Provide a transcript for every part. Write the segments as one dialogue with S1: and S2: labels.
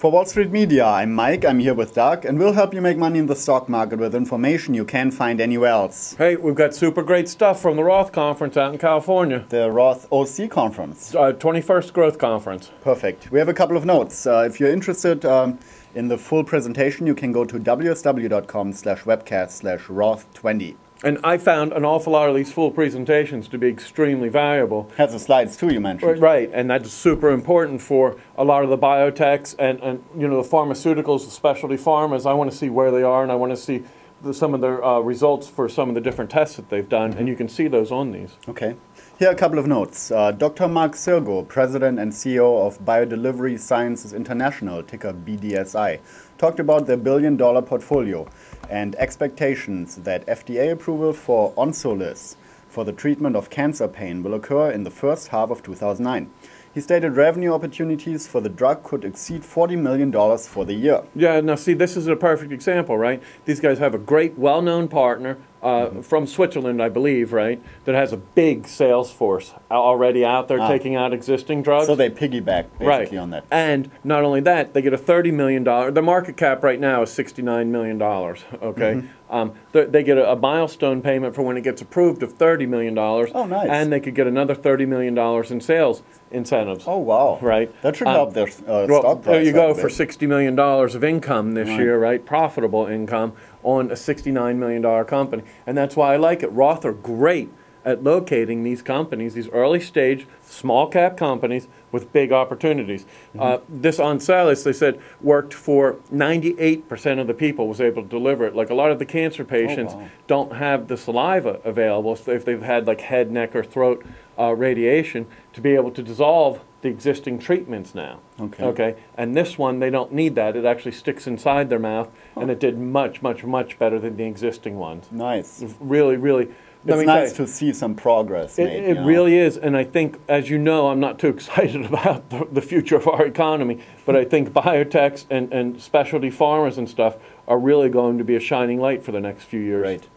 S1: For Wall Street Media, I'm Mike, I'm here with Doug, and we'll help you make money in the stock market with information you can't find anywhere else.
S2: Hey, we've got super great stuff from the Roth Conference out in California.
S1: The Roth OC Conference.
S2: 21st Growth Conference.
S1: Perfect. We have a couple of notes. If you're interested in the full presentation, you can go to wsw.com/webcast/Roth20.
S2: And I found an awful lot of these full presentations to be extremely valuable.
S1: Has the slides too, you mentioned.
S2: Right, and that's super important for a lot of the biotechs and you know, the pharmaceuticals, the specialty pharmas. I want to see where they are, and I want to see some of their results for some of the different tests that they've done, and you can see those on these.
S1: Okay. Here are a couple of notes. Dr. Mark Sirgo, President and CEO of Biodelivery Sciences International, ticker BDSI, talked about their billion-dollar portfolio and expectations that FDA approval for ONSOLIS for the treatment of cancer pain will occur in the first half of 2009. He stated revenue opportunities for the drug could exceed $40 million for the year.
S2: Yeah, now see, this is a perfect example, right? These guys have a great, well-known partner from Switzerland, I believe, right, that has a big sales force already out there taking out existing drugs.
S1: So they piggyback basically on that.
S2: And not only that, they get a $30 million, the market cap right now is $69 million, okay? They get a milestone payment for when it gets approved of $30 million.
S1: Oh, nice.
S2: And they could get another $30 million in sales incentives.
S1: Oh, wow.
S2: Right.
S1: That should help their stock price.
S2: There you go, for $60 million of income this year, right? Profitable income on a $69 million company. And that's why I like it. Roth are great at locating these companies, these early stage, small cap companies with big opportunities. This ONSOLIS, they said, worked for 98% of the people, was able to deliver it. Like a lot of the cancer patients don't have the saliva available if they've had like head, neck, or throat radiation to be able to dissolve the existing treatments now. Okay. And this one, they don't need that. It actually sticks inside their mouth, and it did much, much, much better than the existing ones.
S1: Nice.
S2: Really, really.
S1: It's nice to see some progress made.
S2: It really is, and I think, as you know, I'm not too excited about the future of our economy, but I think biotechs and specialty pharmas and stuff are really going to be a shining light for the next few years.
S1: Right.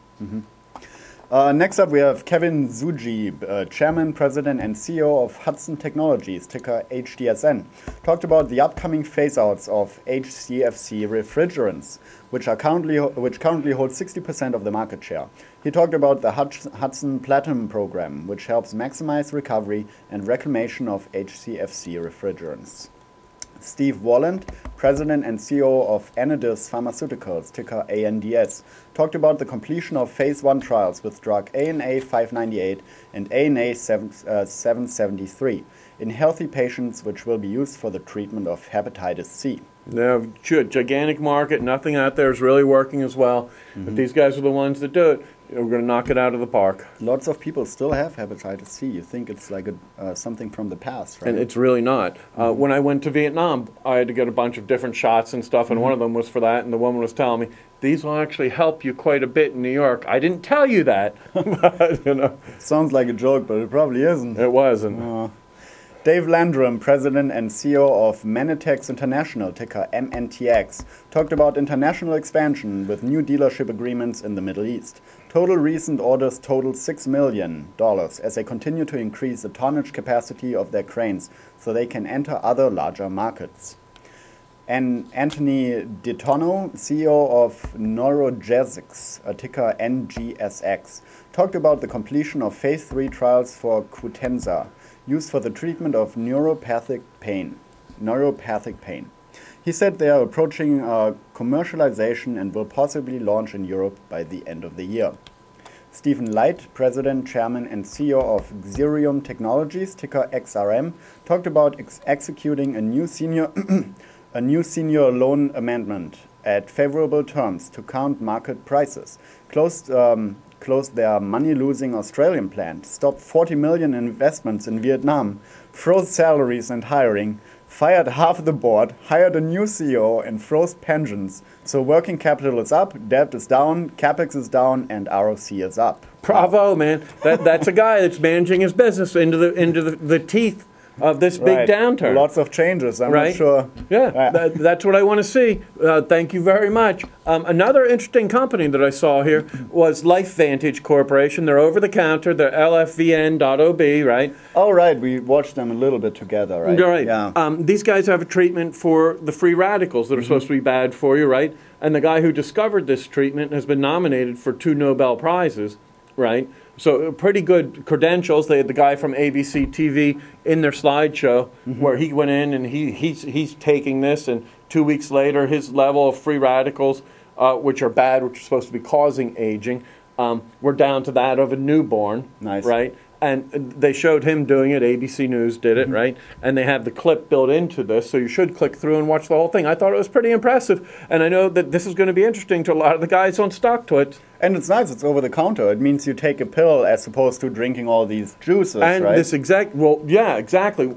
S1: Next up, we have Kevin Zujib, Chairman, President, and CEO of Hudson Technologies, ticker HDSN, talked about the upcoming phase-outs of HCFC refrigerants, which currently hold 60% of the market share. He talked about the Hudson Platinum program, which helps maximize recovery and reclamation of HCFC refrigerants. Steve Walland, President and CEO of Anidis Pharmaceuticals, ticker ANDS, talked about the completion of phase 1 trials with drug ANA 598 and ANA 773 in healthy patients, which will be used for the treatment of hepatitis C.
S2: Yeah, gigantic market. Nothing out there is really working as well. But these guys are the ones that do it. We're going to knock it out of the park.
S1: Lots of people still have hepatitis C. You think it's like something from the past, right?
S2: And it's really not. When I went to Vietnam, I had to get a bunch of different shots and stuff, and one of them was for that, and the woman was telling me, these will actually help you quite a bit in New York. I didn't tell you that. But, you know.
S1: Sounds like a joke, but it probably isn't.
S2: It wasn't.
S1: Dave Landrum, President and CEO of MNTX International, ticker MNTX, talked about international expansion with new dealership agreements in the Middle East. Total recent orders total $6 million as they continue to increase the tonnage capacity of their cranes so they can enter other larger markets. And Anthony DeTono, CEO of NGSX, ticker NGSX, talked about the completion of phase 3 trials for Qutenza, used for the treatment of neuropathic pain. He said they are approaching commercialization and will possibly launch in Europe by the end of the year. Stephen Light, President, Chairman, and CEO of Xerium Technologies, ticker XRM, talked about executing a new senior loan amendment at favorable terms to count market prices, closed their money-losing Australian plant, stopped $40 million in investments in Vietnam, froze salaries and hiring, fired half the board, hired a new CEO, and froze pensions. So working capital is up, debt is down, capex is down, and ROC is up.
S2: Bravo, man! That's a guy that's managing his business into the teeth of this big downturn.
S1: Lots of changes. I'm not sure.
S2: Yeah, that's what I want to see. Thank you very much. Another interesting company that I saw here was LifeVantage Corporation. They're over the counter. They're LFVN.OB, right?
S1: Oh, right. We watched them a little bit together, right?
S2: Right.
S1: Yeah.
S2: These guys have a treatment for the free radicals that are supposed to be bad for you, right? And the guy who discovered this treatment has been nominated for 2 Nobel Prizes, right? So pretty good credentials. They had the guy from ABC TV in their slideshow where he went in and he's taking this, and 2 weeks later his level of free radicals, which are bad, which are supposed to be causing aging, we're down to that of a newborn, right? And they showed him doing it. ABC News did it, right? And they have the clip built into this, so you should click through and watch the whole thing. I thought it was pretty impressive, and I know that this is going to be interesting to a lot of the guys on StockTwits.
S1: And it's nice, it's over the counter. It means you take a pill as opposed to drinking all these juices,
S2: and
S1: right?
S2: this exactly.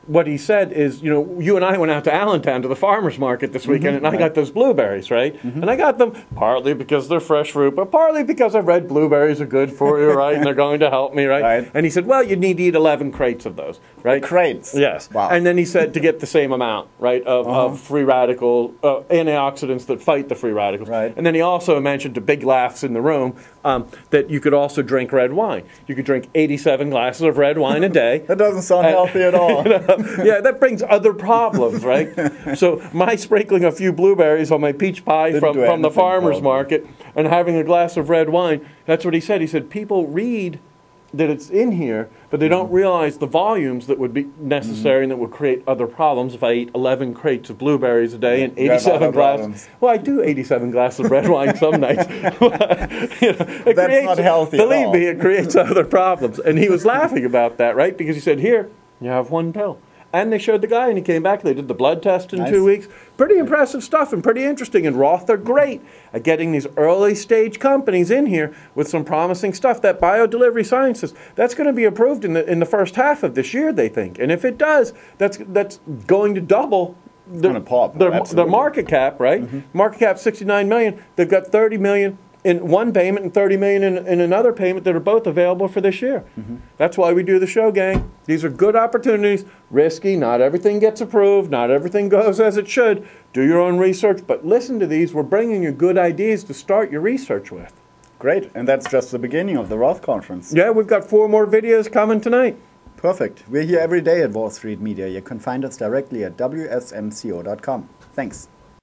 S2: What he said is, you and I went out to Allentown to the farmer's market this weekend, and I got those blueberries, right? And I got them partly because they're fresh fruit, but partly because I read blueberries are good for you, right? And they're going to help me, right? And he said, well, you need to eat 11 crates of those, right?
S1: Crates?
S2: Yes.
S1: Wow.
S2: And then he said to get the same amount, right, of free radical, antioxidants that fight the free radicals.
S1: Right.
S2: And then he also mentioned, to big laughs in the room, that you could also drink red wine. You could drink 87 glasses of red wine a day.
S1: That doesn't sound healthy at all.
S2: Yeah, that brings other problems, right? So my sprinkling a few blueberries on my peach pie from the farmer's market and having a glass of red wine, that's what he said. He said people read that it's in here, but they don't realize the volumes that would be necessary and that would create other problems if I eat 11 crates of blueberries a day and 87 glasses. Well, I do 87 glasses of red wine some nights.
S1: That's not healthy
S2: Believe me, it creates other problems. And he was laughing about that, right? Because he said, here, you have one pill. And they showed the guy, and he came back. They did the blood test in 2 weeks. Pretty impressive stuff and pretty interesting. And Roth are great at getting these early-stage companies in here with some promising stuff. That biodelivery sciences, that's going to be approved in the first half of this year, they think. And if it does, that's going to double their market cap, right? Market cap $69 million. They've got $30 million in one payment and $30 million in another payment that are both available for this year. That's why we do the show, gang. These are good opportunities, risky. Not everything gets approved. Not everything goes as it should. Do your own research, but listen to these. We're bringing you good ideas to start your research with.
S1: Great, and that's just the beginning of the Roth conference.
S2: Yeah, we've got 4 more videos coming tonight.
S1: Perfect. We're here every day at Wall Street Media. You can find us directly at wsmco.com. Thanks.